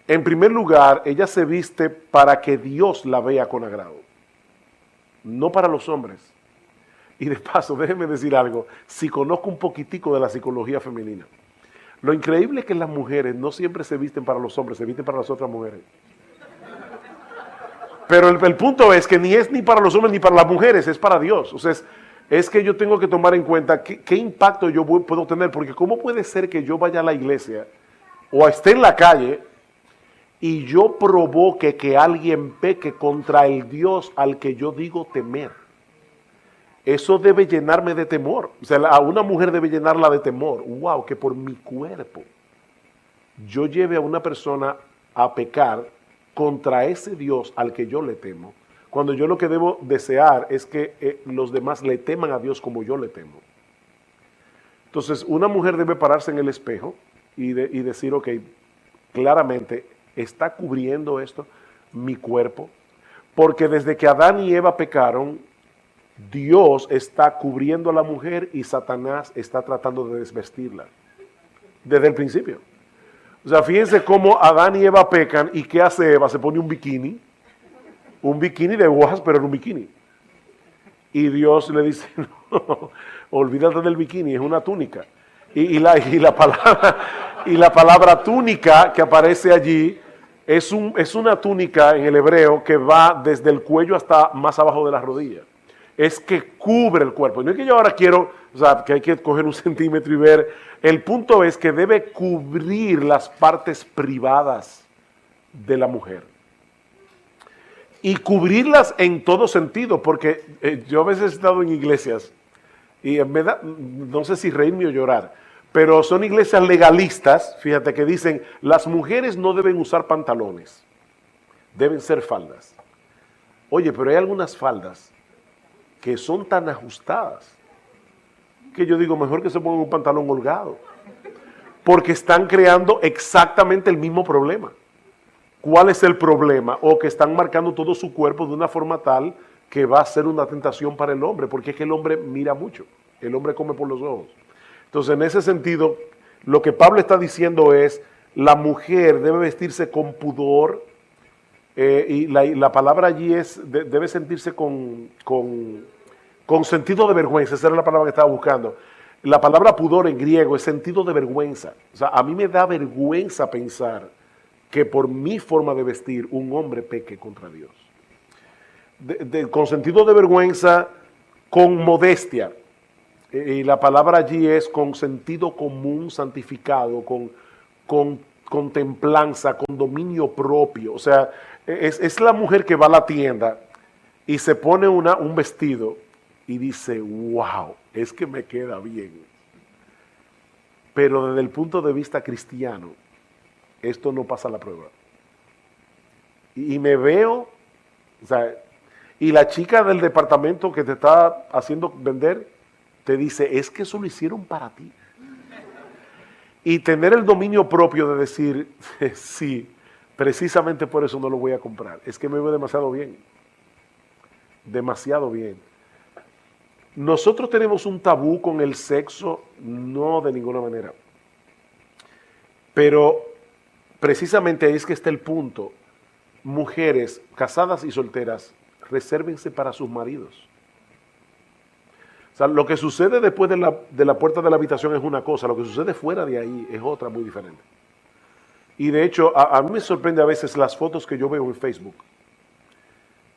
En primer lugar, ella se viste para que Dios la vea con agrado, no para los hombres. Y de paso, déjenme decir algo, si conozco un poquitico de la psicología femenina, lo increíble es que las mujeres no siempre se visten para los hombres, se visten para las otras mujeres. Pero el punto es que ni es ni para los hombres ni para las mujeres, es para Dios. O sea, es que yo tengo que tomar en cuenta qué impacto yo puedo tener, porque ¿cómo puede ser que yo vaya a la iglesia o esté en la calle y yo provoque que alguien peque contra el Dios al que yo digo temer? Eso debe llenarme de temor. O sea, a una mujer debe llenarla de temor. Wow, que por mi cuerpo yo lleve a una persona a pecar contra ese Dios al que yo le temo, cuando yo lo que debo desear es que los demás le teman a Dios como yo le temo. Entonces, una mujer debe pararse en el espejo y decir, ok, claramente está cubriendo esto mi cuerpo, porque desde que Adán y Eva pecaron, Dios está cubriendo a la mujer y Satanás está tratando de desvestirla desde el principio. O sea, fíjense cómo Adán y Eva pecan y ¿qué hace Eva? Se pone un bikini de hojas, pero en un bikini. Y Dios le dice, no, olvídate del bikini, es una túnica. Y la palabra túnica que aparece allí es una túnica en el hebreo que va desde el cuello hasta más abajo de las rodillas. Es que cubre el cuerpo. No es que yo ahora quiero, o sea, que hay que coger un centímetro y ver. El punto es que debe cubrir las partes privadas de la mujer. Y cubrirlas en todo sentido, porque yo a veces he estado en iglesias y me da, no sé si reírme o llorar, pero son iglesias legalistas, fíjate, que dicen, las mujeres no deben usar pantalones, deben ser faldas. Oye, pero hay algunas faldas que son tan ajustadas que yo digo, mejor que se pongan un pantalón holgado, porque están creando exactamente el mismo problema. ¿Cuál es el problema? O que están marcando todo su cuerpo de una forma tal que va a ser una tentación para el hombre, porque es que el hombre mira mucho, el hombre come por los ojos. Entonces, en ese sentido, lo que Pablo está diciendo es, la mujer debe vestirse con pudor, y la palabra allí es, debe sentirse con sentido de vergüenza, esa era la palabra que estaba buscando. La palabra pudor en griego es sentido de vergüenza. O sea, a mí me da vergüenza pensar que por mi forma de vestir un hombre peque contra Dios. Con sentido de vergüenza, con modestia. Y la palabra allí es con sentido común santificado, con templanza, con dominio propio. O sea, es la mujer que va a la tienda y se pone un vestido y dice, wow, es que me queda bien. Pero desde el punto de vista cristiano, esto no pasa la prueba. Y me veo, o sea, y la chica del departamento que te está haciendo vender, te dice, es que eso lo hicieron para ti. Y tener el dominio propio de decir, sí, precisamente por eso no lo voy a comprar. Es que me veo demasiado bien. Demasiado bien. Nosotros tenemos un tabú con el sexo, no de ninguna manera. Pero precisamente ahí es que está el punto. Mujeres casadas y solteras, resérvense para sus maridos. O sea, lo que sucede después de la puerta de la habitación es una cosa, lo que sucede fuera de ahí es otra muy diferente. Y de hecho, a mí me sorprende a veces las fotos que yo veo en Facebook.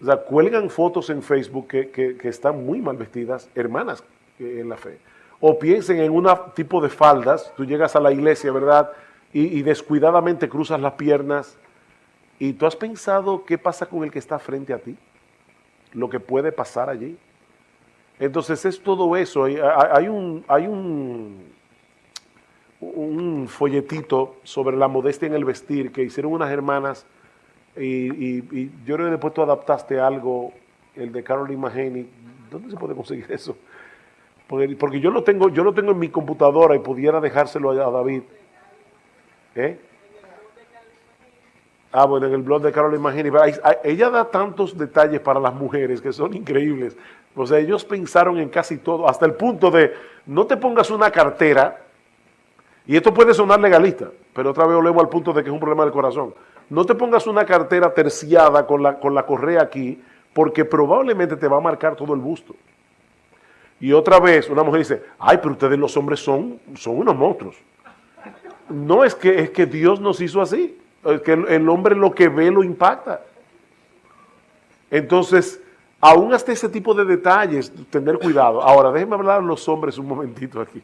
O sea, cuelgan fotos en Facebook que están muy mal vestidas, hermanas en la fe. O piensen en un tipo de faldas, tú llegas a la iglesia, ¿verdad? Y descuidadamente cruzas las piernas. ¿Y tú has pensado qué pasa con el que está frente a ti? Lo que puede pasar allí. Entonces es todo eso. Hay un folletito sobre la modestia en el vestir que hicieron unas hermanas. Y yo creo que después tú adaptaste algo, el de Caroline Mahaney. ¿Dónde se puede conseguir eso? Porque yo lo tengo en mi computadora y pudiera dejárselo a David. Bueno, en el blog de Caroline Mahaney. Ella da tantos detalles para las mujeres que son increíbles. O sea, ellos pensaron en casi todo, hasta el punto de, no te pongas una cartera, y esto puede sonar legalista, pero otra vez volvemos al punto de que es un problema del corazón. no te pongas una cartera terciada con la correa aquí, porque probablemente te va a marcar todo el busto. Y otra vez una mujer dice, ay, pero ustedes los hombres son unos monstruos. No, es que Dios nos hizo así. Es que el hombre lo que ve lo impacta. Entonces, aún hasta ese tipo de detalles, tener cuidado. Ahora, déjenme hablar a los hombres un momentito aquí.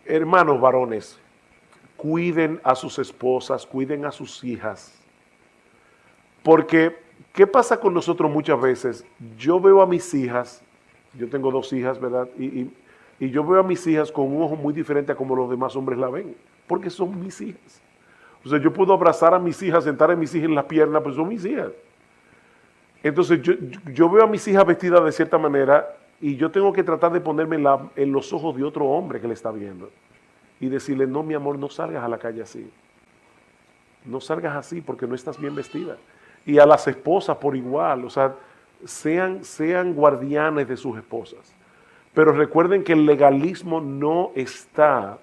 Hermanos varones, cuiden a sus esposas, cuiden a sus hijas. Porque, ¿qué pasa con nosotros muchas veces? Yo veo a mis hijas, yo tengo 2 hijas, ¿verdad? Y yo veo a mis hijas con un ojo muy diferente a como los demás hombres la ven, porque son mis hijas. O sea, yo puedo abrazar a mis hijas, sentar a mis hijas en la pierna, pero son mis hijas. Entonces, yo veo a mis hijas vestidas de cierta manera y yo tengo que tratar de ponerme en los ojos de otro hombre que le está viendo y decirle, no, mi amor, no salgas a la calle así. No salgas así porque no estás bien vestida. Y a las esposas por igual, o sea, sean guardianes de sus esposas. Pero recuerden que el legalismo no está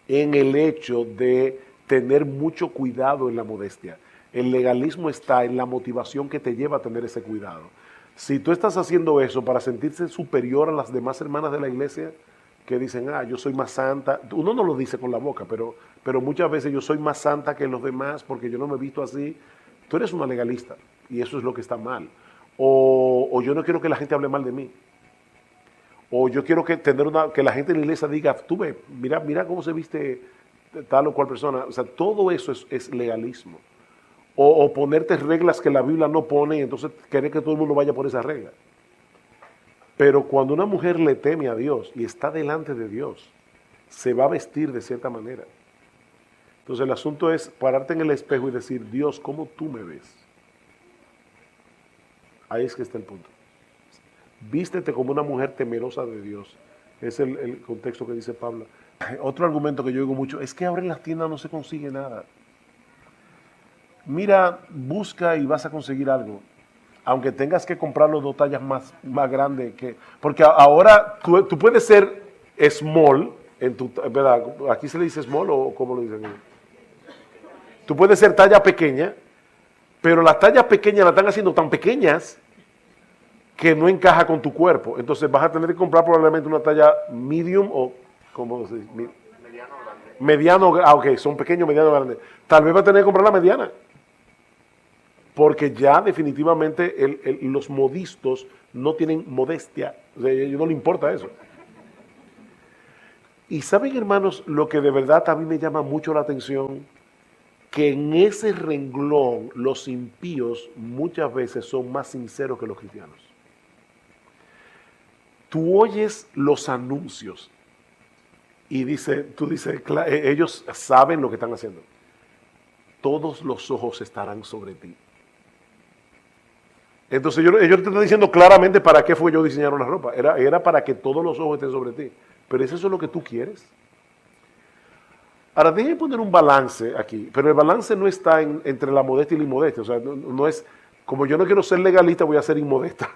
en el hecho de tener mucho cuidado en la modestia. El legalismo está en la motivación que te lleva a tener ese cuidado. Si tú estás haciendo eso para sentirse superior a las demás hermanas de la iglesia, que dicen, yo soy más santa, uno no lo dice con la boca, pero muchas veces yo soy más santa que los demás porque yo no me he visto así, tú eres una legalista y eso es lo que está mal. O yo no quiero que la gente hable mal de mí. O yo quiero que la gente en la iglesia diga, tú ve, mira cómo se viste tal o cual persona. O sea, todo eso es legalismo. O ponerte reglas que la Biblia no pone y entonces querer que todo el mundo vaya por esa regla. Pero cuando una mujer le teme a Dios y está delante de Dios, se va a vestir de cierta manera. Entonces el asunto es pararte en el espejo y decir, Dios, ¿cómo tú me ves? Ahí es que está el punto. Vístete como una mujer temerosa de Dios. Es el contexto que dice Pablo. Otro argumento que yo digo mucho es que ahora en las tiendas no se consigue nada. Mira, busca y vas a conseguir algo. Aunque tengas que comprarlo 2 tallas más grandes. Porque ahora tú puedes ser small, ¿verdad? ¿Aquí se le dice small o cómo lo dicen? Tú puedes ser talla pequeña, pero las tallas pequeñas las están haciendo tan pequeñas que no encaja con tu cuerpo. Entonces vas a tener que comprar probablemente una talla medium o, ¿cómo se dice? Mediano, ok, son pequeños, mediano, grandes. Tal vez vas a tener que comprar la mediana. Porque ya definitivamente los modistos no tienen modestia. O sea, a ellos no les importa eso. Y saben, hermanos, lo que de verdad a mí me llama mucho la atención, que en ese renglón los impíos muchas veces son más sinceros que los cristianos. Tú oyes los anuncios y tú dices, ellos saben lo que están haciendo. Todos los ojos estarán sobre ti. Entonces ellos te están diciendo claramente para qué fue yo diseñaron la ropa. Era para que todos los ojos estén sobre ti. Pero ¿es eso lo que tú quieres? Ahora, déjenme poner un balance aquí. Pero el balance no está entre la modestia y la inmodestia. O sea, no es, como yo no quiero ser legalista, voy a ser inmodesta.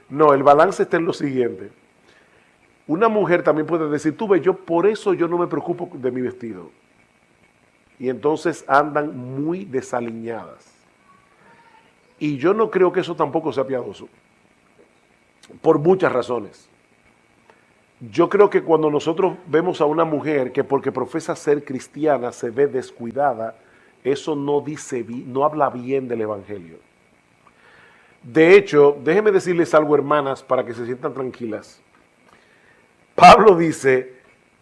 No, el balance está en lo siguiente. Una mujer también puede decir, tú ves, por eso yo no me preocupo de mi vestido. Y entonces andan muy desaliñadas. Y yo no creo que eso tampoco sea piadoso, por muchas razones. Yo creo que cuando nosotros vemos a una mujer que porque profesa ser cristiana se ve descuidada, eso no habla bien del evangelio. De hecho, déjenme decirles algo, hermanas, para que se sientan tranquilas. Pablo dice,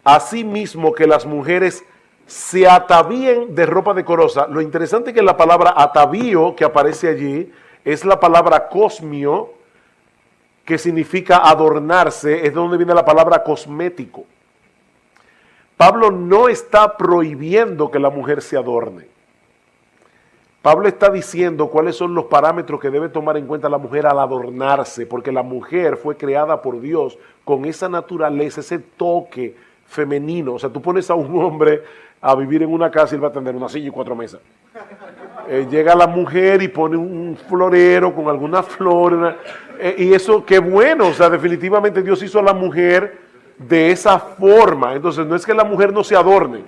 asimismo que las mujeres se atavíen de ropa decorosa. Lo interesante es que la palabra atavío que aparece allí es la palabra cosmio, que significa adornarse, es de donde viene la palabra cosmético. Pablo no está prohibiendo que la mujer se adorne. Pablo está diciendo cuáles son los parámetros que debe tomar en cuenta la mujer al adornarse, porque la mujer fue creada por Dios con esa naturaleza, ese toque femenino. O sea, tú pones a un hombre a vivir en una casa y él va a tener una silla y 4 mesas. Llega la mujer y pone un florero con alguna flor. Y eso, qué bueno. O sea, definitivamente Dios hizo a la mujer de esa forma. Entonces, no es que la mujer no se adorne.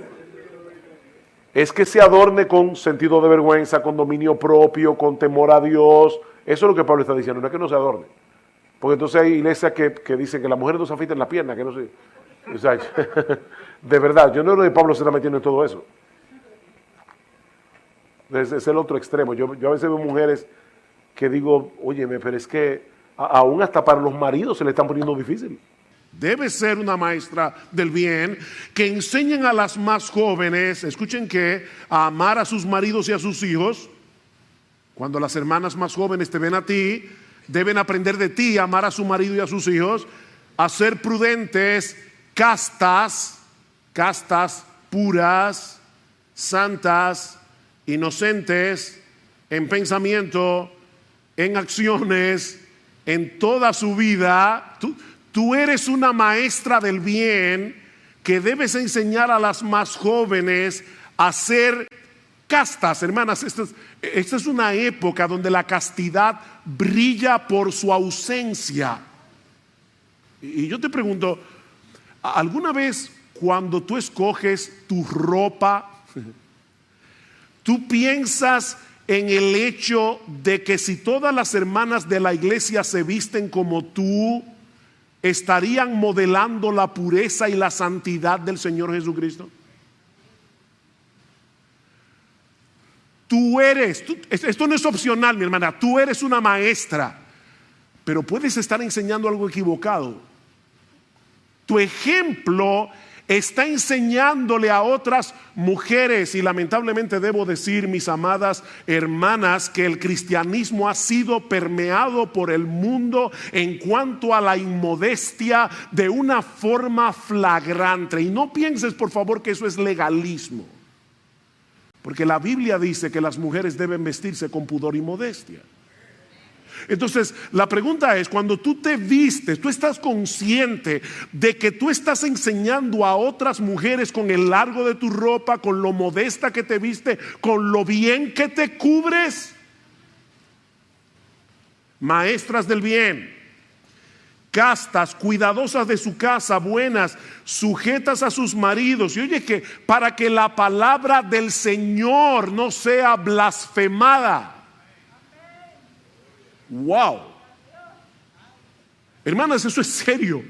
es que se adorne con sentido de vergüenza, con dominio propio, con temor a Dios. Eso es lo que Pablo está diciendo, no es que no se adorne. Porque entonces hay iglesias que dicen que las mujeres no se afeitan la pierna, que no se... O sea, de verdad, yo no creo que Pablo se está metiendo en todo eso. Es el otro extremo. Yo a veces veo mujeres que digo, óyeme, pero es que aún hasta para los maridos se le están poniendo difícil. Debe ser una maestra del bien que enseñen a las más jóvenes, escuchen que, a amar a sus maridos y a sus hijos. Cuando las hermanas más jóvenes te ven a ti, deben aprender de ti a amar a su marido y a sus hijos, a ser prudentes, castas, puras, santas, inocentes, en pensamiento, en acciones, en toda su vida. Tú eres una maestra del bien que debes enseñar a las más jóvenes a ser castas, hermanas. Esta es una época donde la castidad brilla por su ausencia. Y yo te pregunto, ¿alguna vez cuando tú escoges tu ropa, tú piensas en el hecho de que si todas las hermanas de la iglesia se visten como tú, estarían modelando la pureza y la santidad del Señor Jesucristo? Esto no es opcional, mi hermana, tú eres una maestra, pero puedes estar enseñando algo equivocado. Tu ejemplo está enseñándole a otras mujeres, y lamentablemente debo decir, mis amadas hermanas, que el cristianismo ha sido permeado por el mundo en cuanto a la inmodestia de una forma flagrante. Y no pienses, por favor, que eso es legalismo, porque la Biblia dice que las mujeres deben vestirse con pudor y modestia. Entonces, la pregunta es, cuando tú te vistes, tú estás consciente de que tú estás enseñando a otras mujeres con el largo de tu ropa, con lo modesta que te viste, con lo bien que te cubres. Maestras del bien, castas, cuidadosas de su casa, buenas, sujetas a sus maridos. Y oye, que para que la palabra del Señor no sea blasfemada. Wow, hermanas, eso es serio.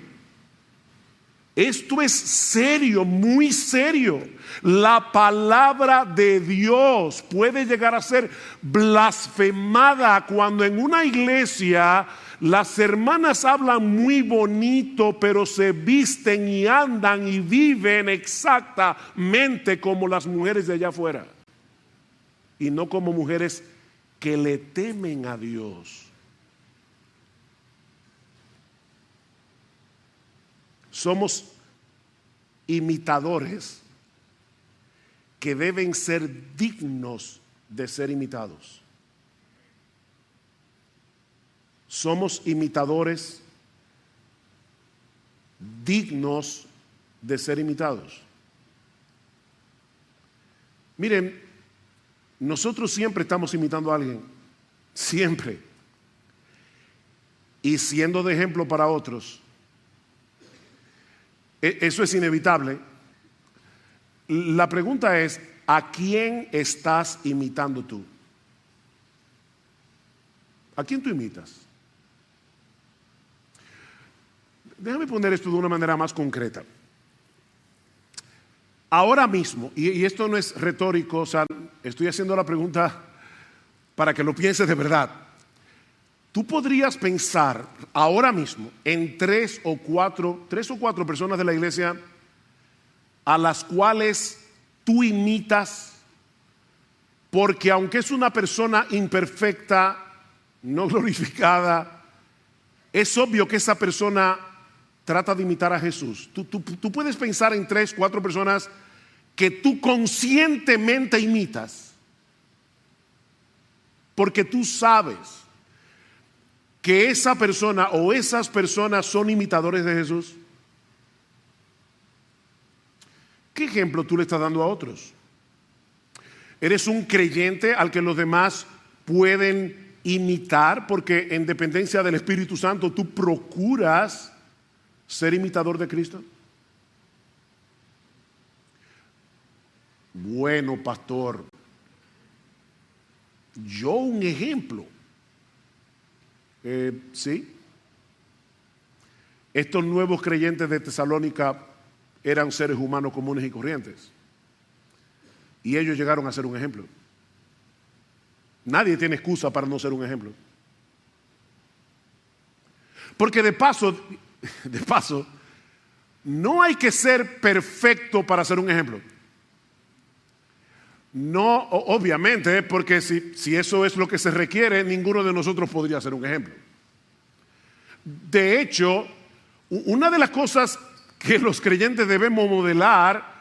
Esto es serio, muy serio. La palabra de Dios puede llegar a ser blasfemada cuando en una iglesia las hermanas hablan muy bonito, pero se visten y andan y viven exactamente como las mujeres de allá afuera, y no como mujeres que le temen a Dios. Somos imitadores que deben ser dignos de ser imitados. Somos imitadores dignos de ser imitados. Miren, nosotros siempre estamos imitando a alguien, siempre, y siendo de ejemplo para otros. Eso es inevitable. La pregunta es, ¿a quién estás imitando tú? ¿A quién tú imitas? Déjame poner esto de una manera más concreta. Ahora mismo, y esto no es retórico, o sea, estoy haciendo la pregunta para que lo pienses de verdad. Tú podrías pensar ahora mismo en tres o cuatro personas de la iglesia a las cuales tú imitas, porque aunque es una persona imperfecta, no glorificada, es obvio que esa persona trata de imitar a Jesús. Tú puedes pensar en 3, 4 personas que tú conscientemente imitas, porque tú sabes que esa persona o esas personas son imitadores de Jesús. ¿Qué ejemplo tú le estás dando a otros? ¿Eres un creyente al que los demás pueden imitar? Porque en dependencia del Espíritu Santo tú procuras ser imitador de Cristo. Bueno, pastor, yo un ejemplo. Sí. Estos nuevos creyentes de Tesalónica eran seres humanos comunes y corrientes. Y ellos llegaron a ser un ejemplo. Nadie tiene excusa para no ser un ejemplo. Porque de paso, no hay que ser perfecto para ser un ejemplo. No, obviamente, porque si eso es lo que se requiere, ninguno de nosotros podría ser un ejemplo. De hecho, una de las cosas que los creyentes debemos modelar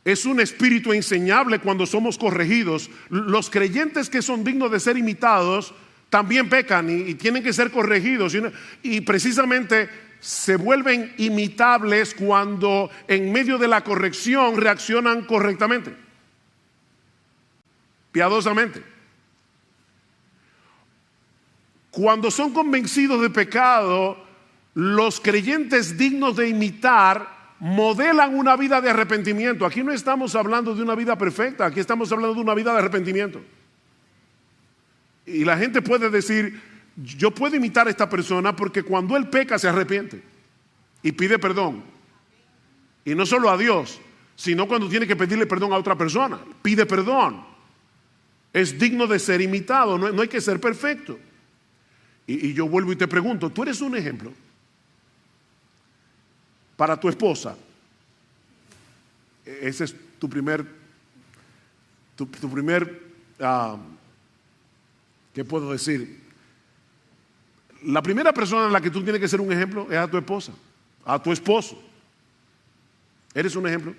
es un espíritu enseñable cuando somos corregidos. Los creyentes que son dignos de ser imitados también pecan y tienen que ser corregidos. Y precisamente se vuelven imitables cuando en medio de la corrección reaccionan correctamente, piadosamente. Cuando son convencidos de pecado, los creyentes dignos de imitar modelan una vida de arrepentimiento. Aquí no estamos hablando de una vida perfecta, aquí estamos hablando de una vida de arrepentimiento. Y la gente puede decir, yo puedo imitar a esta persona porque cuando él peca se arrepiente y pide perdón. Y no solo a Dios, sino cuando tiene que pedirle perdón a otra persona, pide perdón. Es digno de ser imitado, no hay que ser perfecto. Y yo vuelvo y te pregunto, ¿tú eres un ejemplo para tu esposa? Ese es tu primer, ¿qué puedo decir? La primera persona a la que tú tienes que ser un ejemplo es a tu esposa, a tu esposo. ¿Eres un ejemplo?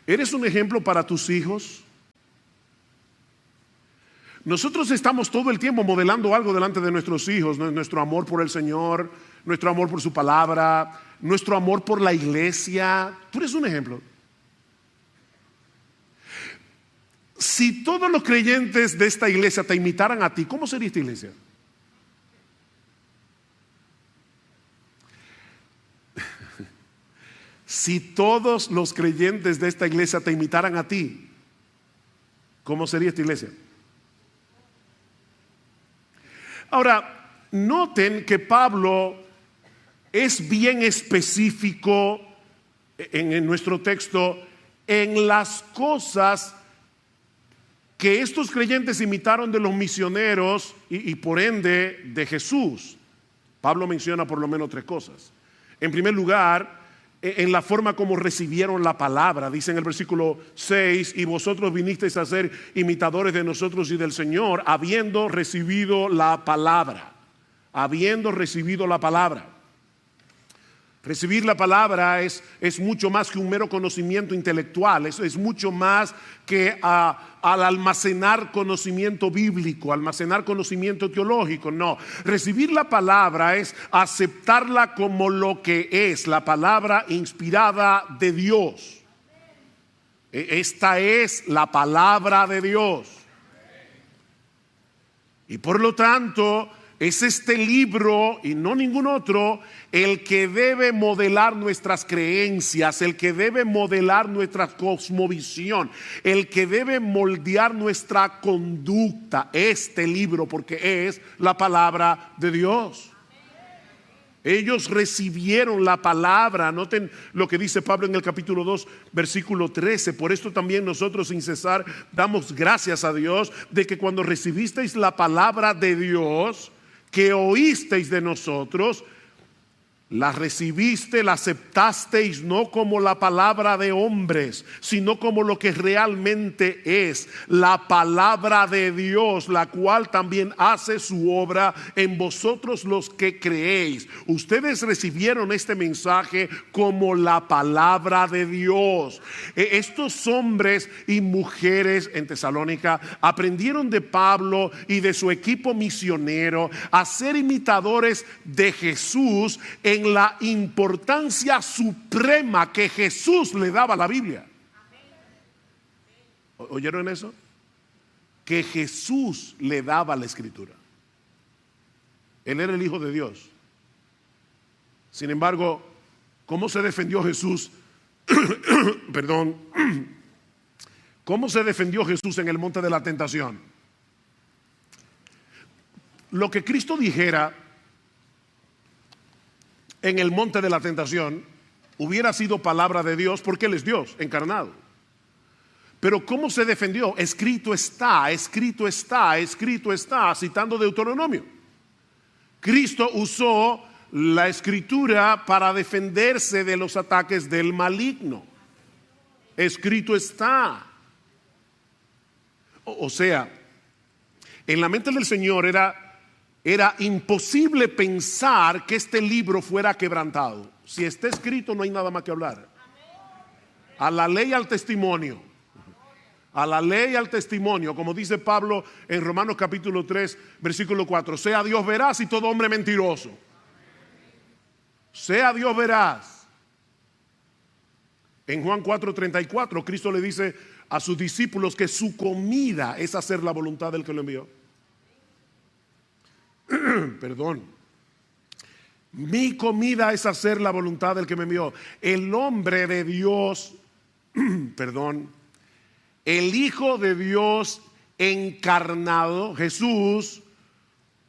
¿Eres un ejemplo para tus hijos? Nosotros estamos todo el tiempo modelando algo delante de nuestros hijos, nuestro amor por el Señor, nuestro amor por su palabra, nuestro amor por la iglesia. Tú eres un ejemplo. Si todos los creyentes de esta iglesia te imitaran a ti, ¿cómo sería esta iglesia? Si todos los creyentes de esta iglesia te imitaran a ti, ¿cómo sería esta iglesia? Ahora, noten que Pablo es bien específico en nuestro texto en las cosas que estos creyentes imitaron de los misioneros y por ende de Jesús. Pablo menciona por lo menos 3 cosas. En primer lugar, en la forma como recibieron la palabra. Dice en el versículo 6, y vosotros vinisteis a ser imitadores de nosotros y del Señor, habiendo recibido la palabra. Habiendo recibido la palabra. Recibir la palabra es mucho más que un mero conocimiento intelectual, es mucho más que al almacenar conocimiento bíblico, almacenar conocimiento teológico. No, recibir la palabra es aceptarla como lo que es, la palabra inspirada de Dios. Esta es la palabra de Dios. Y por lo tanto, es este libro y no ningún otro el que debe modelar nuestras creencias, el que debe modelar nuestra cosmovisión, el que debe moldear nuestra conducta. Este libro, porque es la palabra de Dios. Ellos recibieron la palabra. Noten lo que dice Pablo en el capítulo 2, versículo 13. Por esto también nosotros sin cesar damos gracias a Dios de que cuando recibisteis la palabra de Dios, que oísteis de nosotros, la recibiste, la aceptasteis no como la palabra de hombres, sino como lo que realmente es, la palabra de Dios, la cual también hace su obra en vosotros los que creéis. Ustedes recibieron este mensaje como la palabra de Dios. Estos hombres y mujeres en Tesalónica aprendieron de Pablo y de su equipo misionero a ser imitadores de Jesús en la importancia suprema que Jesús le daba a la Biblia. ¿Oyeron eso? Que Jesús le daba a la Escritura. Él era el Hijo de Dios. Sin embargo, ¿cómo se defendió Jesús? Perdón. ¿Cómo se defendió Jesús en el monte de la tentación? Lo que Cristo dijera en el monte de la tentación hubiera sido palabra de Dios, porque Él es Dios encarnado. Pero ¿cómo se defendió? Escrito está, escrito está, escrito está, citando Deuteronomio. Cristo usó la escritura para defenderse de los ataques del maligno. Escrito está. O sea, en la mente del Señor era imposible pensar que este libro fuera quebrantado. Si está escrito, no hay nada más que hablar. A la ley, al testimonio. A la ley, al testimonio, como dice Pablo en Romanos capítulo 3, versículo 4. Sea Dios veraz y todo hombre mentiroso. Sea Dios veraz. En Juan 4:34, Cristo le dice a sus discípulos que su comida es hacer la voluntad del que lo envió. Perdón. Mi comida es hacer la voluntad del que me envió. El hombre de Dios, perdón, el Hijo de Dios encarnado, Jesús,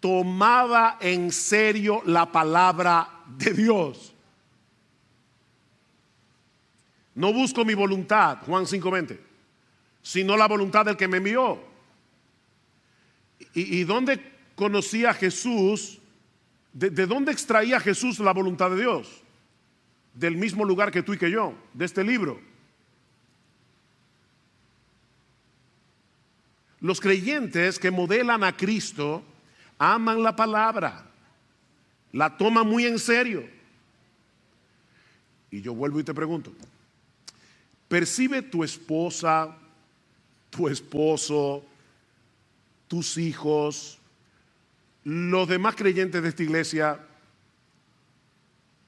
tomaba en serio la palabra de Dios. No busco mi voluntad, Juan 5:20, sino la voluntad del que me envió. ¿Y dónde conocía Jesús? ¿De dónde extraía Jesús la voluntad de Dios? Del mismo lugar que tú y que yo, de este libro. Los creyentes que modelan a Cristo aman la palabra, la toman muy en serio. Y yo vuelvo y te pregunto, ¿percibe tu esposa, tu esposo, tus hijos, los demás creyentes de esta iglesia,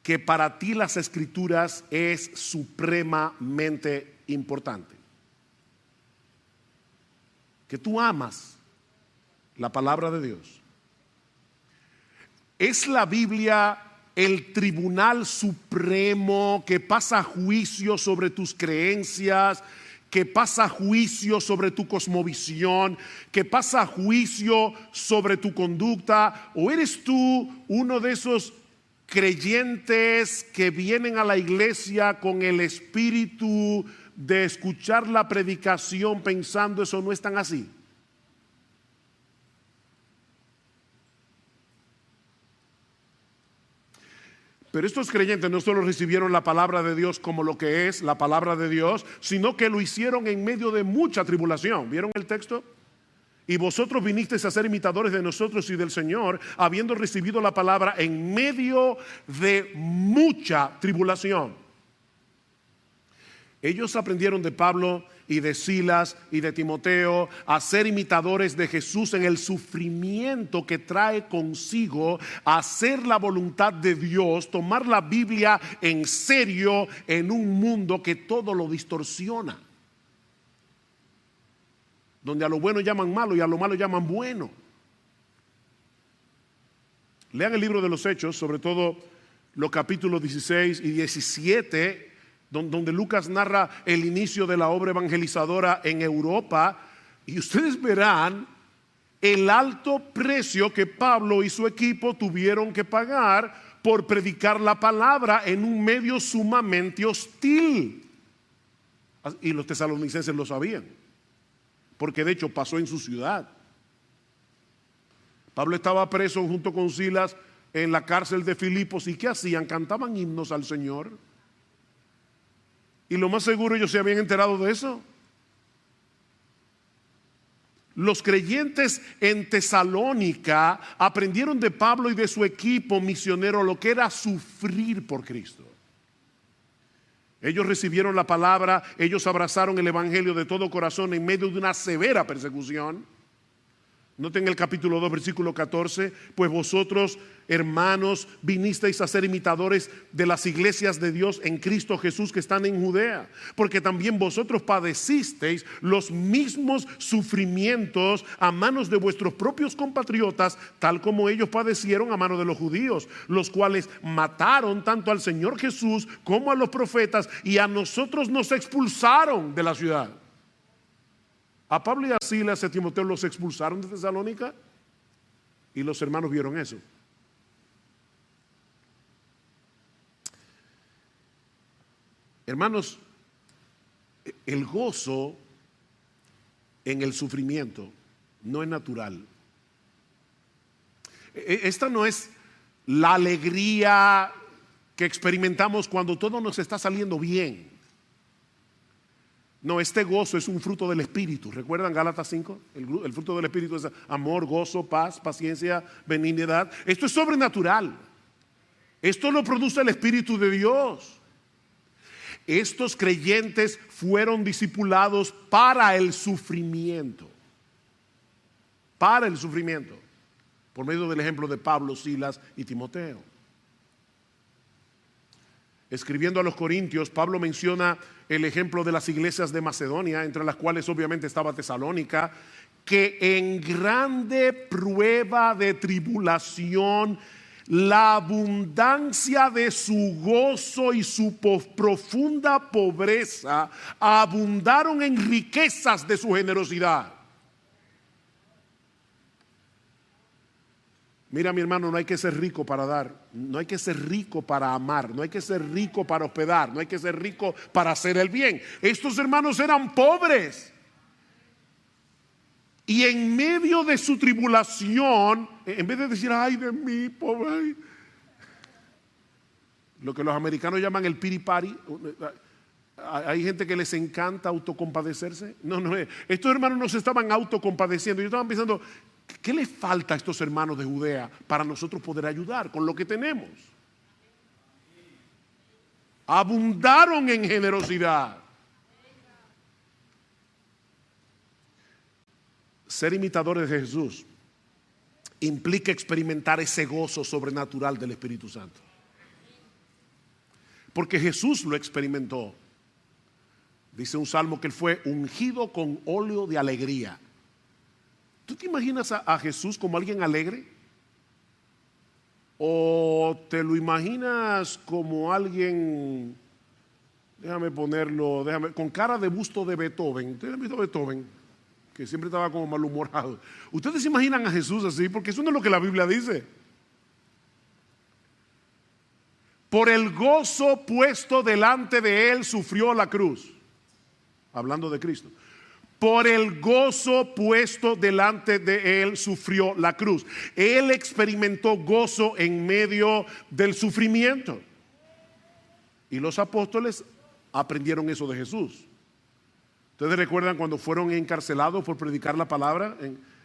que para ti las escrituras es supremamente importante? Que tú amas la palabra de Dios. ¿Es la Biblia el tribunal supremo que pasa juicio sobre tus creencias, que pasa juicio sobre tu cosmovisión, que pasa juicio sobre tu conducta? ¿O eres tú uno de esos creyentes que vienen a la iglesia con el espíritu de escuchar la predicación pensando eso no es tan así? Pero estos creyentes no solo recibieron la palabra de Dios como lo que es la palabra de Dios, sino que lo hicieron en medio de mucha tribulación. ¿Vieron el texto? Y vosotros vinisteis a ser imitadores de nosotros y del Señor, habiendo recibido la palabra en medio de mucha tribulación. Ellos aprendieron de Pablo y de Silas y de Timoteo a ser imitadores de Jesús en el sufrimiento que trae consigo hacer la voluntad de Dios, tomar la Biblia en serio en un mundo que todo lo distorsiona, donde a lo bueno llaman malo y a lo malo llaman bueno. Lean el libro de los Hechos, sobre todo los capítulos 16 y 17, donde Lucas narra el inicio de la obra evangelizadora en Europa, y ustedes verán el alto precio que Pablo y su equipo tuvieron que pagar por predicar la palabra en un medio sumamente hostil. Y los tesalonicenses lo sabían, porque de hecho pasó en su ciudad. Pablo estaba preso junto con Silas en la cárcel de Filipos, y ¿qué hacían? Cantaban himnos al Señor. Y lo más seguro ellos se habían enterado de eso. Los creyentes en Tesalónica aprendieron de Pablo y de su equipo misionero lo que era sufrir por Cristo. Ellos recibieron la palabra, ellos abrazaron el evangelio de todo corazón en medio de una severa persecución. Noten el capítulo 2, versículo 14. Pues vosotros, hermanos, vinisteis a ser imitadores de las iglesias de Dios en Cristo Jesús que están en Judea, porque también vosotros padecisteis los mismos sufrimientos a manos de vuestros propios compatriotas, tal como ellos padecieron a manos de los judíos, los cuales mataron tanto al Señor Jesús como a los profetas, y a nosotros nos expulsaron de la ciudad. A Pablo y a Silas y a Timoteo los expulsaron de Tesalónica y los hermanos vieron eso. Hermanos, el gozo en el sufrimiento no es natural. Esta no es la alegría que experimentamos cuando todo nos está saliendo bien. No, este gozo es un fruto del Espíritu. ¿Recuerdan Gálatas 5? El fruto del Espíritu es amor, gozo, paz, paciencia, benignidad. Esto es sobrenatural. Esto lo produce el Espíritu de Dios. Estos creyentes fueron discipulados para el sufrimiento. Para el sufrimiento. Por medio del ejemplo de Pablo, Silas y Timoteo. Escribiendo a los Corintios, Pablo menciona el ejemplo de las iglesias de Macedonia, entre las cuales obviamente estaba Tesalónica, que en grande prueba de tribulación, la abundancia de su gozo y su profunda pobreza abundaron en riquezas de su generosidad. Mira, mi hermano, no hay que ser rico para dar, no hay que ser rico para amar, no hay que ser rico para hospedar, no hay que ser rico para hacer el bien. Estos hermanos eran pobres. Y en medio de su tribulación, en vez de decir, ay de mí, pobre, lo que los americanos llaman el pity party, hay gente que les encanta autocompadecerse. No, estos hermanos no se estaban autocompadeciendo, ellos estaban pensando, ¿qué les falta a estos hermanos de Judea para nosotros poder ayudar con lo que tenemos? Abundaron en generosidad. Ser imitadores de Jesús implica experimentar ese gozo sobrenatural del Espíritu Santo. Porque Jesús lo experimentó. Dice un salmo que él fue ungido con óleo de alegría. ¿Tú te imaginas a Jesús como alguien alegre? ¿O te lo imaginas como alguien, déjame ponerlo, con cara de busto de Beethoven? ¿Ustedes han visto a Beethoven? Que siempre estaba como malhumorado. ¿Ustedes se imaginan a Jesús así? Porque eso no es lo que la Biblia dice. Por el gozo puesto delante de él sufrió la cruz. Hablando de Cristo. Por el gozo puesto delante de él sufrió la cruz. Él experimentó gozo en medio del sufrimiento. Y los apóstoles aprendieron eso de Jesús. Ustedes recuerdan cuando fueron encarcelados por predicar la palabra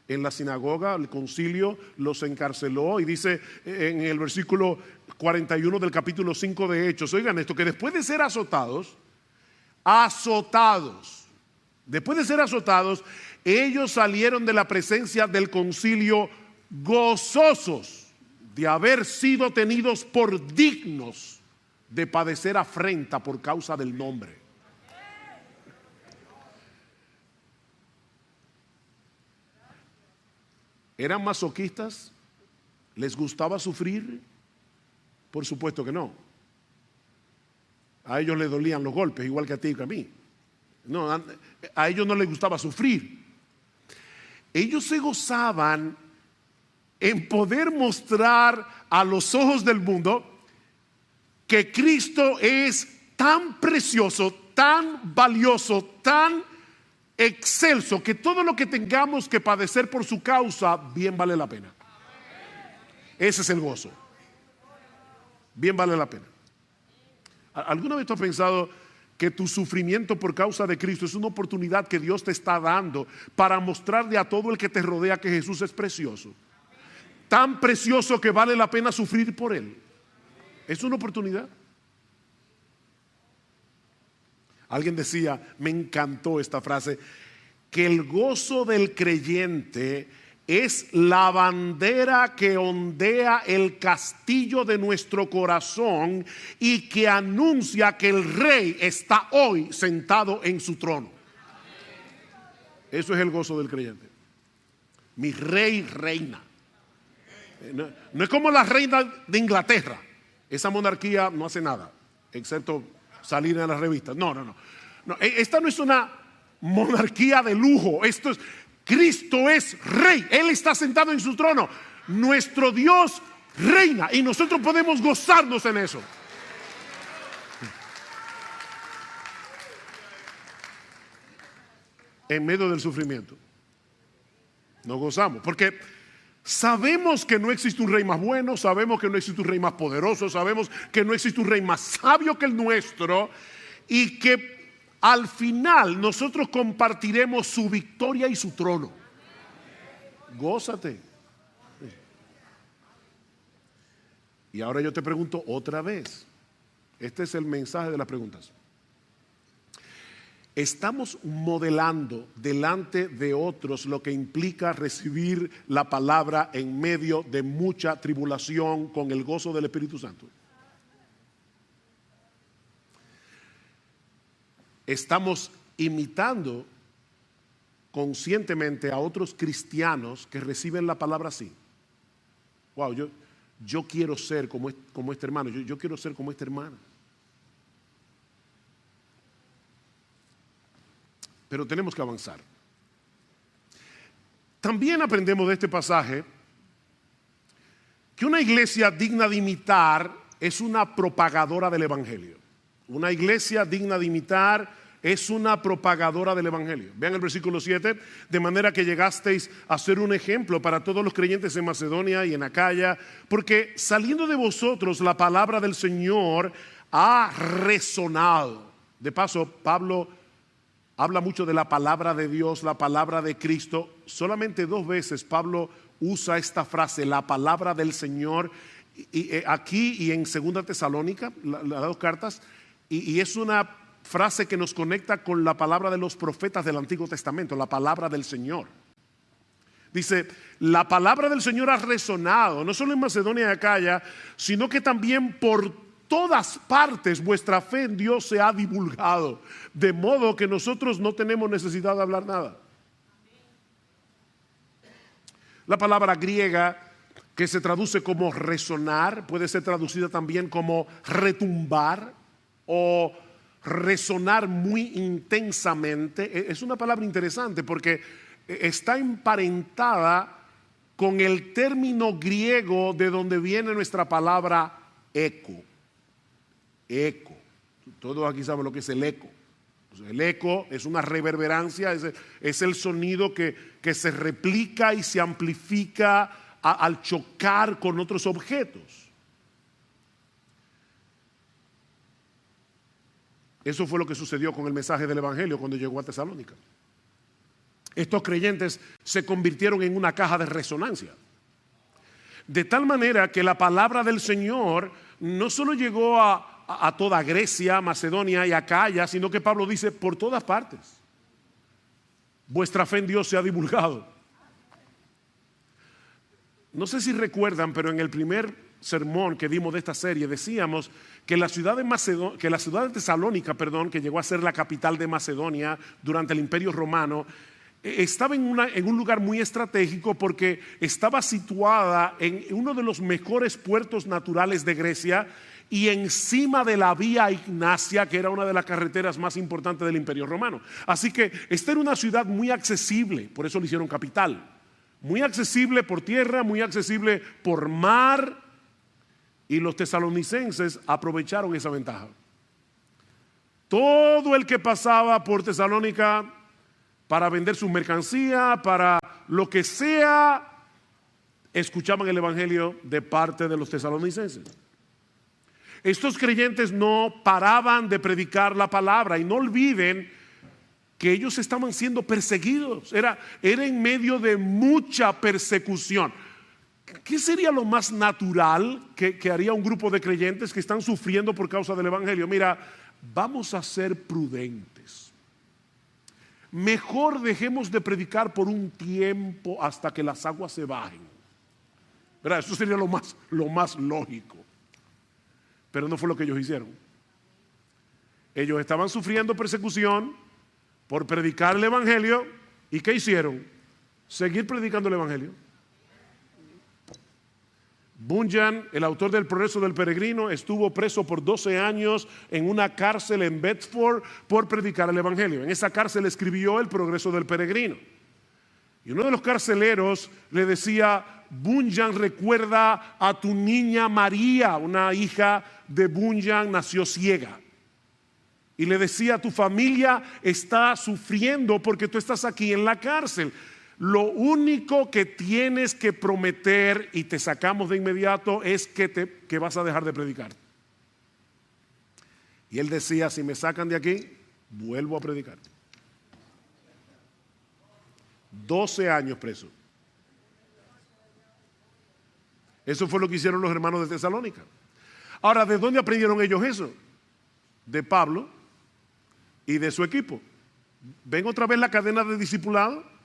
en la sinagoga, el concilio los encarceló y dice en el versículo 41 del capítulo 5 de Hechos, oigan esto, que después de ser azotados, ellos salieron de la presencia del concilio gozosos de haber sido tenidos por dignos de padecer afrenta por causa del nombre. ¿Eran masoquistas? ¿Les gustaba sufrir? Por supuesto que no. A ellos les dolían los golpes, igual que a ti y a mí. No, a ellos no les gustaba sufrir. Ellos se gozaban en poder mostrar a los ojos del mundo que Cristo es tan precioso, tan valioso, tan excelso, que todo lo que tengamos que padecer por su causa, bien vale la pena. Ese es el gozo. Bien vale la pena. ¿Alguna vez tú has pensado que tu sufrimiento por causa de Cristo es una oportunidad que Dios te está dando para mostrarle a todo el que te rodea que Jesús es precioso? Tan precioso que vale la pena sufrir por Él. Es una oportunidad. Alguien decía, me encantó esta frase, que el gozo del creyente es la bandera que ondea el castillo de nuestro corazón y que anuncia que el Rey está hoy sentado en su trono. Eso es el gozo del creyente. Mi Rey reina. No es como la reina de Inglaterra. Esa monarquía no hace nada, excepto salir en las revistas. No. Esta no es una monarquía de lujo. Cristo es rey. Él está sentado en su trono. Nuestro Dios reina y nosotros podemos gozarnos en eso. En medio del sufrimiento nos gozamos, porque sabemos que no existe un rey más bueno, sabemos que no existe un rey más poderoso, sabemos que no existe un rey más sabio que el nuestro, y que al final nosotros compartiremos su victoria y su trono. Gózate. Y ahora yo te pregunto otra vez. Este es el mensaje de las preguntas. Estamos modelando delante de otros lo que implica recibir la palabra en medio de mucha tribulación con el gozo del Espíritu Santo. Estamos imitando conscientemente a otros cristianos que reciben la palabra así. Wow, yo quiero ser como este hermano, yo quiero ser como esta hermana. Pero tenemos que avanzar. También aprendemos de este pasaje que una iglesia digna de imitar es una propagadora del Evangelio. Una iglesia digna de imitar es una propagadora del Evangelio. Vean el versículo 7, de manera que llegasteis a ser un ejemplo para todos los creyentes en Macedonia y en Acaya, porque saliendo de vosotros la palabra del Señor ha resonado. De paso, Pablo habla mucho de la palabra de Dios, la palabra de Cristo. Solamente 2 veces Pablo usa esta frase, la palabra del Señor, aquí y en 2 Tesalónica, las 2 cartas, y es una frase que nos conecta con la palabra de los profetas del Antiguo Testamento, la palabra del Señor. Dice, la palabra del Señor ha resonado, no solo en Macedonia y Acaya, sino que también por todas partes vuestra fe en Dios se ha divulgado, de modo que nosotros no tenemos necesidad de hablar nada. La palabra griega que se traduce como resonar puede ser traducida también como retumbar o resonar muy intensamente. Es una palabra interesante porque está emparentada con el término griego de donde viene nuestra palabra eco. Eco. Todos aquí saben lo que es el eco. El eco es una reverberancia, es el sonido que se replica y se amplifica al chocar con otros objetos. Eso fue lo que sucedió con el mensaje del Evangelio cuando llegó a Tesalónica. Estos creyentes se convirtieron en una caja de resonancia. De tal manera que la palabra del Señor no solo llegó a toda Grecia, Macedonia y Acaya, sino que Pablo dice por todas partes. Vuestra fe en Dios se ha divulgado. No sé si recuerdan, pero en el primer sermón que dimos de esta serie decíamos que la ciudad de Tesalónica, que llegó a ser la capital de Macedonia durante el Imperio Romano, estaba en un lugar muy estratégico porque estaba situada en uno de los mejores puertos naturales de Grecia y encima de la vía Ignacia, que era una de las carreteras más importantes del Imperio Romano. Así que esta era una ciudad muy accesible, por eso le hicieron capital. Muy accesible por tierra, muy accesible por mar, y los tesalonicenses aprovecharon esa ventaja. Todo el que pasaba por Tesalónica para vender su mercancía, para lo que sea, escuchaban el Evangelio de parte de los tesalonicenses. Estos creyentes no paraban de predicar la palabra, y no olviden que ellos estaban siendo perseguidos. Era en medio de mucha persecución. ¿Qué sería lo más natural que haría un grupo de creyentes que están sufriendo por causa del Evangelio? Mira, vamos a ser prudentes. Mejor dejemos de predicar por un tiempo hasta que las aguas se bajen. ¿Verdad? Eso sería lo más lógico. Pero no fue lo que ellos hicieron. Ellos estaban sufriendo persecución por predicar el Evangelio. ¿Y qué hicieron? Seguir predicando el Evangelio. Bunyan, el autor del Progreso del Peregrino, estuvo preso por 12 años en una cárcel en Bedford por predicar el Evangelio. En esa cárcel escribió el Progreso del Peregrino. Y uno de los carceleros le decía: Bunyan recuerda a tu niña María, una hija de Bunyan, nació ciega. Y le decía: tu familia está sufriendo porque tú estás aquí en la cárcel. Lo único que tienes que prometer, y te sacamos de inmediato, es que vas a dejar de predicar. Y él decía: si me sacan de aquí, vuelvo a predicar. 12 años preso. Eso fue lo que hicieron los hermanos de Tesalónica. Ahora, ¿de dónde aprendieron ellos eso? De Pablo y de su equipo. ¿Ven otra vez la cadena de discipulado?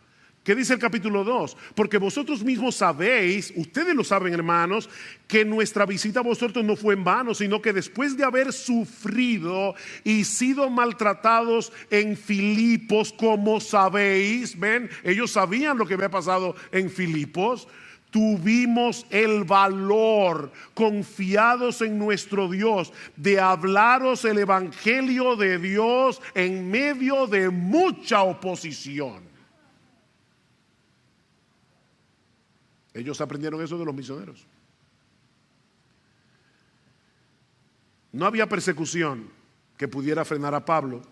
¿Qué dice el capítulo 2? Porque vosotros mismos sabéis, ustedes lo saben, hermanos, que nuestra visita a vosotros no fue en vano, sino que después de haber sufrido y sido maltratados en Filipos, como sabéis, ven, ellos sabían lo que había pasado en Filipos, tuvimos el valor, confiados en nuestro Dios, de hablaros el evangelio de Dios en medio de mucha oposición. Ellos aprendieron eso de los misioneros. No había persecución que pudiera frenar a Pablo,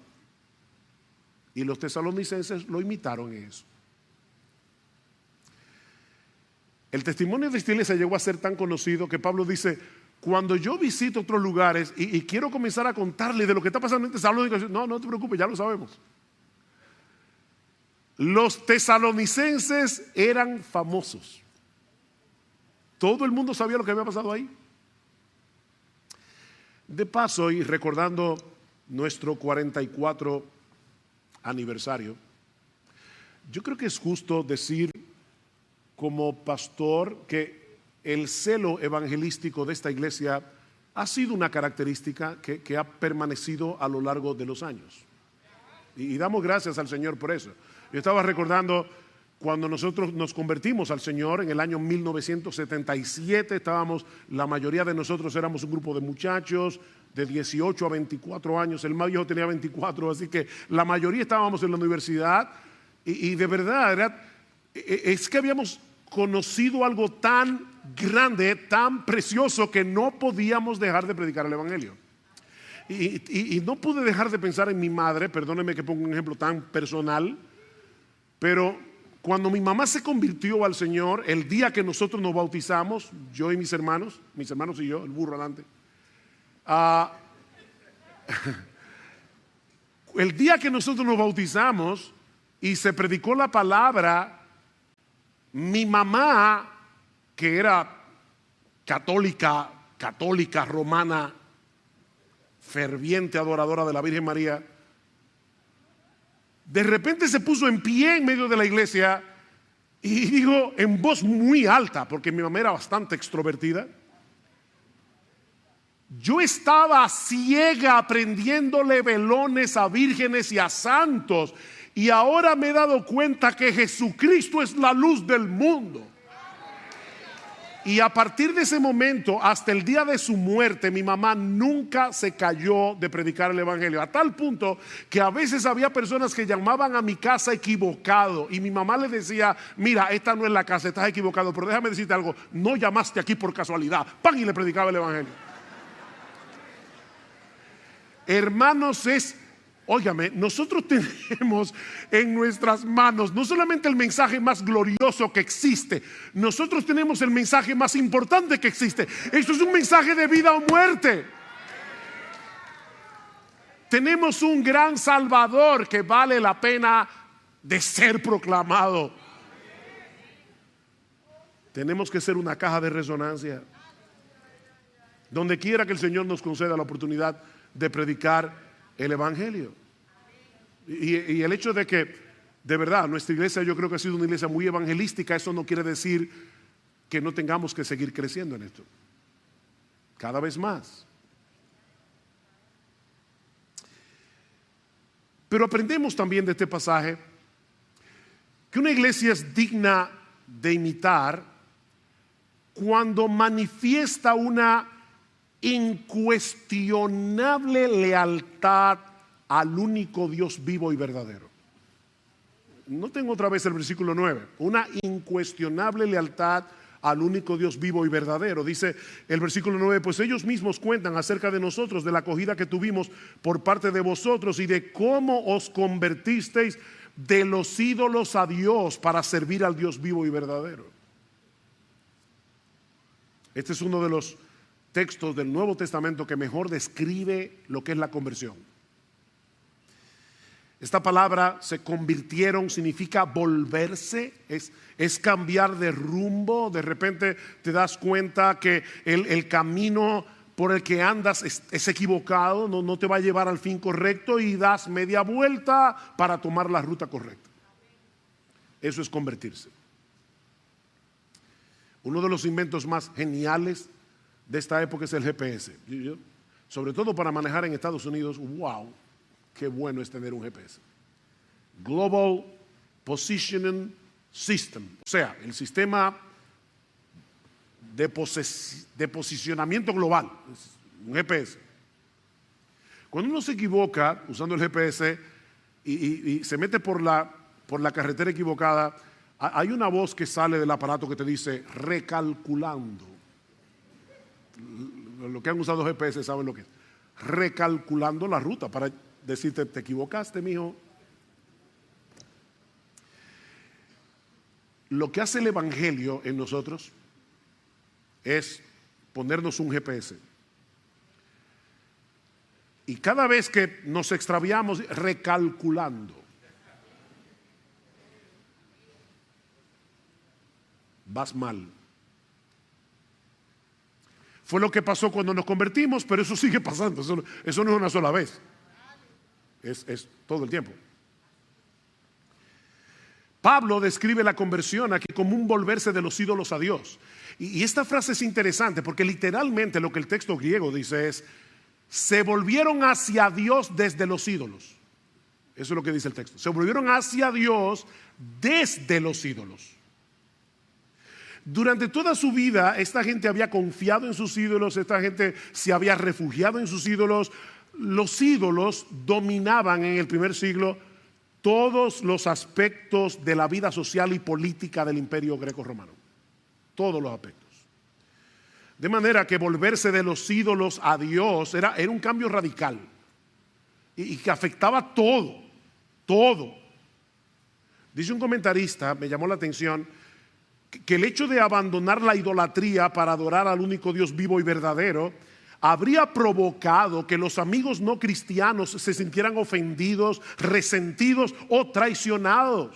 y los tesalonicenses lo imitaron en eso. El testimonio de esta iglesia llegó a ser tan conocido que Pablo dice: cuando yo visito otros lugares y quiero comenzar a contarles de lo que está pasando en Tesalónica, no te preocupes, ya lo sabemos. Los tesalonicenses eran famosos. Todo el mundo sabía lo que había pasado ahí. De paso, y recordando nuestro 44 aniversario, yo creo que es justo decir como pastor que el celo evangelístico de esta iglesia ha sido una característica que ha permanecido a lo largo de los años. Y damos gracias al Señor por eso. Yo estaba recordando cuando nosotros nos convertimos al Señor en el año 1977, la mayoría de nosotros éramos un grupo de muchachos de 18 a 24 años, el más viejo tenía 24, así que la mayoría estábamos en la universidad y de verdad es que habíamos conocido algo tan grande, tan precioso, que no podíamos dejar de predicar el Evangelio. Y no pude dejar de pensar en mi madre, perdónenme que ponga un ejemplo tan personal, pero cuando mi mamá se convirtió al Señor, el día que nosotros nos bautizamos, yo y mis hermanos y yo, el burro adelante, el día que nosotros nos bautizamos y se predicó la palabra, mi mamá, que era católica romana, ferviente adoradora de la Virgen María, de repente se puso en pie en medio de la iglesia y dijo en voz muy alta, porque mi mamá era bastante extrovertida: yo estaba ciega aprendiéndole velones a vírgenes y a santos, y ahora me he dado cuenta que Jesucristo es la luz del mundo. Y a partir de ese momento hasta el día de su muerte, mi mamá nunca se calló de predicar el Evangelio, a tal punto que a veces había personas que llamaban a mi casa equivocado y mi mamá le decía: mira, esta no es la casa, estás equivocado, pero déjame decirte algo, no llamaste aquí por casualidad. ¡Pam! Y le predicaba el Evangelio. Hermanos, óigame, nosotros tenemos en nuestras manos no solamente el mensaje más glorioso que existe, nosotros tenemos el mensaje más importante que existe. Esto es un mensaje de vida o muerte. Tenemos un gran Salvador que vale la pena de ser proclamado. Tenemos que ser una caja de resonancia. Donde quiera que el Señor nos conceda la oportunidad de predicar el Evangelio. Y el hecho de que, de verdad, nuestra iglesia yo creo que ha sido una iglesia muy evangelística, eso no quiere decir que no tengamos que seguir creciendo en esto. Cada vez más. Pero aprendemos también de este pasaje que una iglesia es digna de imitar cuando manifiesta una incuestionable lealtad al único Dios vivo y verdadero. Noten otra vez el versículo 9. Una incuestionable lealtad al único Dios vivo y verdadero. Dice el versículo 9, pues ellos mismos cuentan acerca de nosotros, de la acogida que tuvimos por parte de vosotros y de cómo os convertisteis de los ídolos a Dios para servir al Dios vivo y verdadero. Este es uno de los textos del Nuevo Testamento que mejor describe lo que es la conversión. Esta palabra se convirtieron significa volverse, es cambiar de rumbo. De repente te das cuenta que el camino por el que andas es equivocado, no te va a llevar al fin correcto y das media vuelta para tomar la ruta correcta. Eso es convertirse. Uno de los inventos más geniales de esta época es el GPS. Sobre todo para manejar en Estados Unidos, wow. Qué bueno es tener un GPS. Global Positioning System. O sea, el sistema de posicionamiento global. Un GPS. Cuando uno se equivoca usando el GPS y se mete por la carretera equivocada, hay una voz que sale del aparato que te dice recalculando. Los que han usado GPS saben lo que es. Recalculando la ruta para decirte, te equivocaste, mijo. Lo que hace el Evangelio en nosotros es ponernos un GPS. Y cada vez que nos extraviamos, recalculando. Vas mal. Fue lo que pasó cuando nos convertimos, pero eso sigue pasando. Eso no es una sola vez. Es todo el tiempo. Pablo describe la conversión aquí como un volverse de los ídolos a Dios. Y esta frase es interesante porque literalmente lo que el texto griego dice es: se volvieron hacia Dios desde los ídolos. Eso es lo que dice el texto. Se volvieron hacia Dios desde los ídolos. Durante toda su vida, esta gente había confiado en sus ídolos, esta gente se había refugiado en sus ídolos. Los ídolos dominaban en el primer siglo todos los aspectos de la vida social y política del imperio greco-romano. Todos los aspectos. De manera que volverse de los ídolos a Dios era un cambio radical y que afectaba todo. Dice un comentarista, me llamó la atención, que el hecho de abandonar la idolatría para adorar al único Dios vivo y verdadero habría provocado que los amigos no cristianos se sintieran ofendidos, resentidos o traicionados.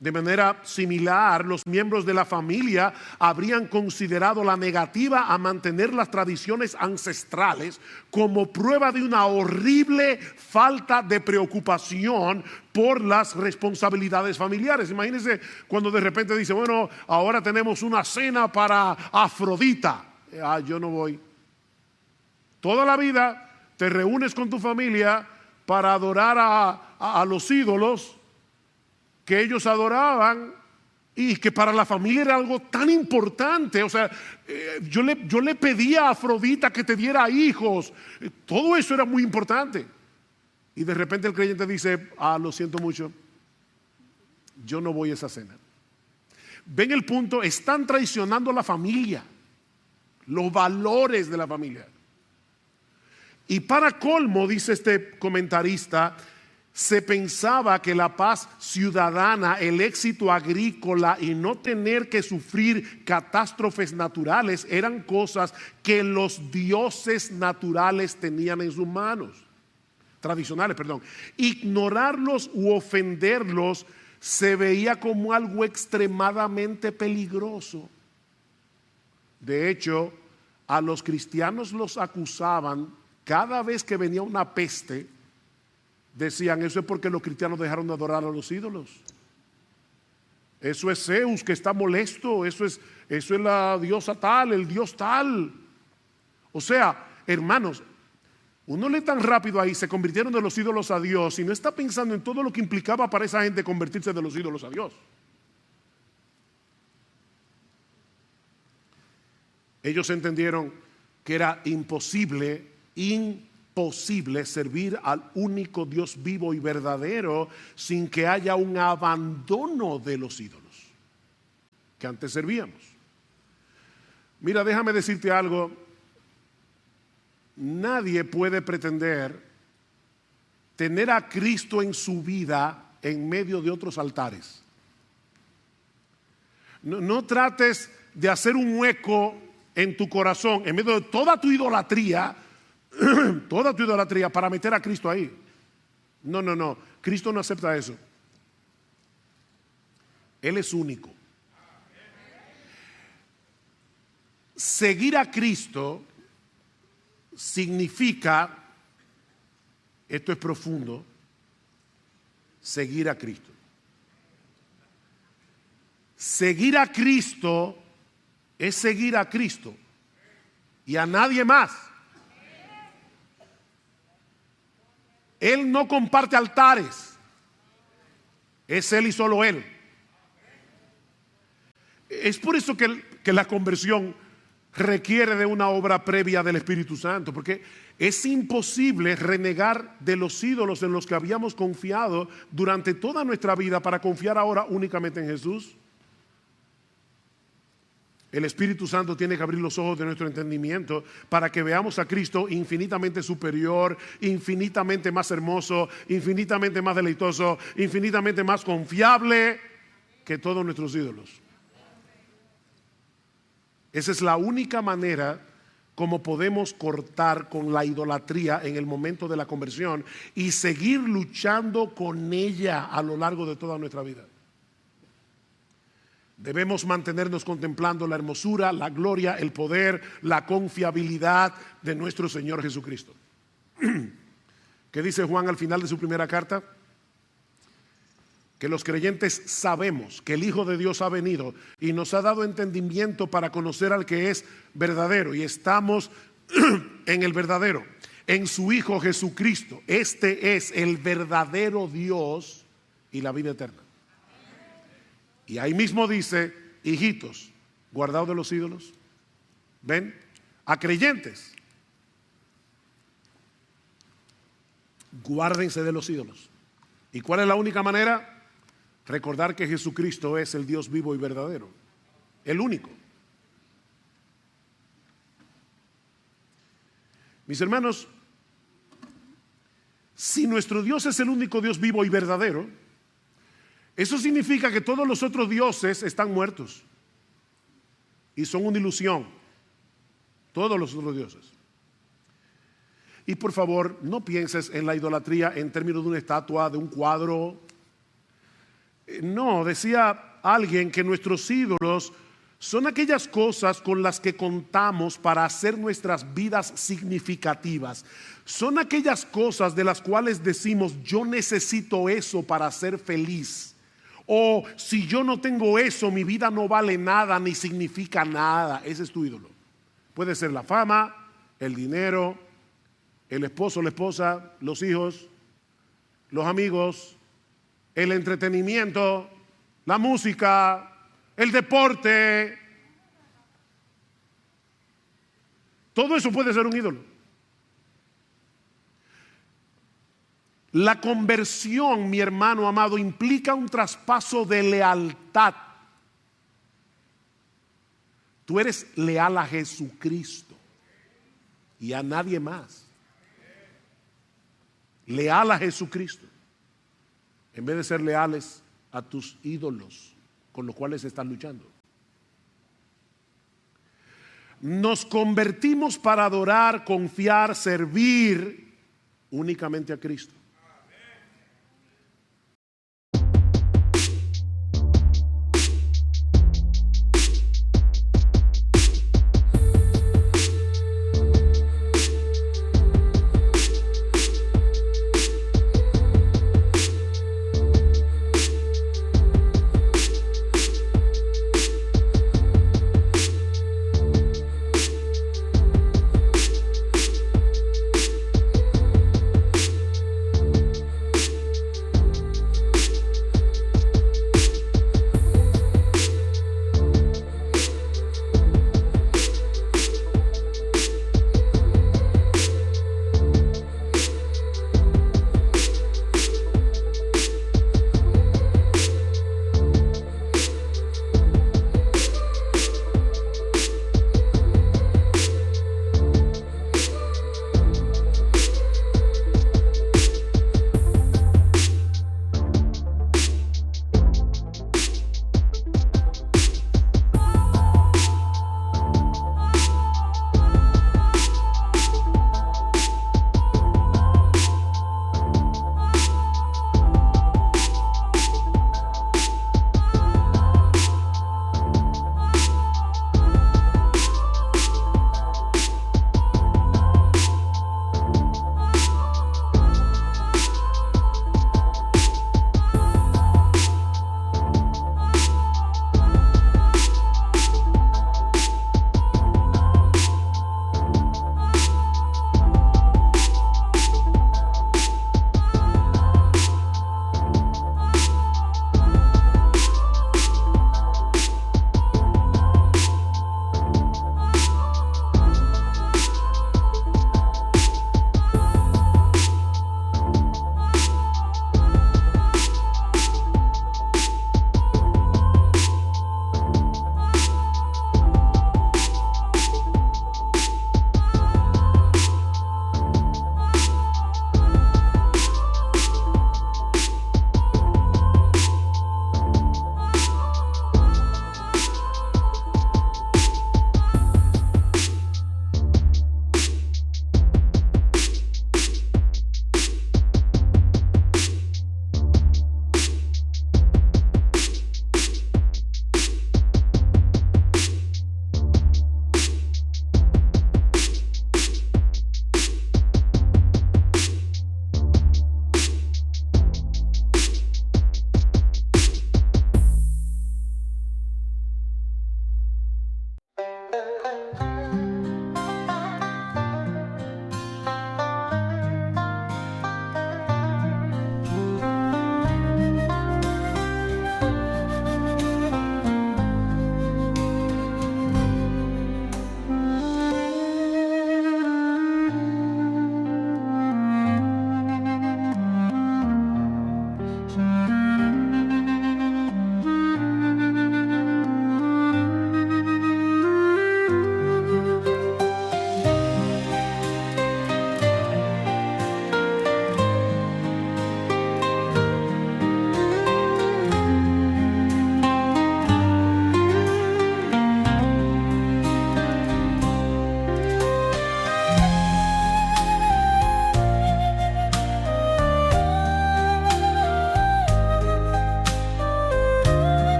De manera similar, los miembros de la familia habrían considerado la negativa a mantener las tradiciones ancestrales como prueba de una horrible falta de preocupación por las responsabilidades familiares. Imagínense cuando de repente dice, bueno, ahora tenemos una cena para Afrodita. Yo no voy. Toda la vida te reúnes con tu familia para adorar a los ídolos que ellos adoraban y que para la familia era algo tan importante. O sea, yo le pedía a Afrodita que te diera hijos. Todo eso era muy importante. Y de repente el creyente dice, lo siento mucho, yo no voy a esa cena. ¿Ven el punto? Están traicionando a la familia, los valores de la familia. Y para colmo, dice este comentarista, se pensaba que la paz ciudadana, el éxito agrícola y no tener que sufrir catástrofes naturales eran cosas que los dioses naturales tenían en sus manos, tradicionales, perdón. Ignorarlos u ofenderlos se veía como algo extremadamente peligroso. De hecho, a los cristianos los acusaban cada vez que venía una peste. Decían, eso es porque los cristianos dejaron de adorar a los ídolos. Eso es Zeus que está molesto, eso es la diosa tal, el dios tal. O sea, hermanos, uno lee tan rápido ahí, se convirtieron de los ídolos a Dios y no está pensando en todo lo que implicaba para esa gente convertirse de los ídolos a Dios. Ellos entendieron que era imposible servir al único Dios vivo y verdadero sin que haya un abandono de los ídolos que antes servíamos. Mira, déjame decirte algo. Nadie puede pretender tener a Cristo en su vida en medio de otros altares. No trates de hacer un hueco en tu corazón, en medio de toda tu idolatría, para meter a Cristo ahí. No. Cristo no acepta eso. Él es único. Seguir a Cristo significa, esto es profundo, seguir a Cristo. Seguir a Cristo es seguir a Cristo y a nadie más. Él no comparte altares, es Él y solo Él. Es por eso que la conversión requiere de una obra previa del Espíritu Santo, porque es imposible renegar de los ídolos en los que habíamos confiado durante toda nuestra vida para confiar ahora únicamente en Jesús. El Espíritu Santo tiene que abrir los ojos de nuestro entendimiento para que veamos a Cristo infinitamente superior, infinitamente más hermoso, infinitamente más deleitoso, infinitamente más confiable que todos nuestros ídolos. Esa es la única manera como podemos cortar con la idolatría en el momento de la conversión y seguir luchando con ella a lo largo de toda nuestra vida. Debemos mantenernos contemplando la hermosura, la gloria, el poder, la confiabilidad de nuestro Señor Jesucristo. ¿Qué dice Juan al final de su primera carta? Que los creyentes sabemos que el Hijo de Dios ha venido y nos ha dado entendimiento para conocer al que es verdadero, y estamos en el verdadero, en su Hijo Jesucristo. Este es el verdadero Dios y la vida eterna. Y ahí mismo dice: hijitos, guardaos de los ídolos. ¿Ven? A creyentes, guárdense de los ídolos. ¿Y cuál es la única manera? Recordar que Jesucristo es el Dios vivo y verdadero, el único. Mis hermanos, si nuestro Dios es el único Dios vivo y verdadero, eso significa que todos los otros dioses están muertos y son una ilusión. Todos los otros dioses. Y por favor, no pienses en la idolatría en términos de una estatua, de un cuadro. No, decía alguien que nuestros ídolos son aquellas cosas con las que contamos para hacer nuestras vidas significativas. Son aquellas cosas de las cuales decimos: yo necesito eso para ser feliz. O si yo no tengo eso, mi vida no vale nada ni significa nada. Ese es tu ídolo. Puede ser la fama, el dinero, el esposo, la esposa, los hijos, los amigos, el entretenimiento, la música, el deporte. Todo eso puede ser un ídolo. La conversión, mi hermano amado, implica un traspaso de lealtad. Tú eres leal a Jesucristo y a nadie más. Leal a Jesucristo, en vez de ser leales a tus ídolos con los cuales estás luchando. Nos convertimos para adorar, confiar, servir únicamente a Cristo.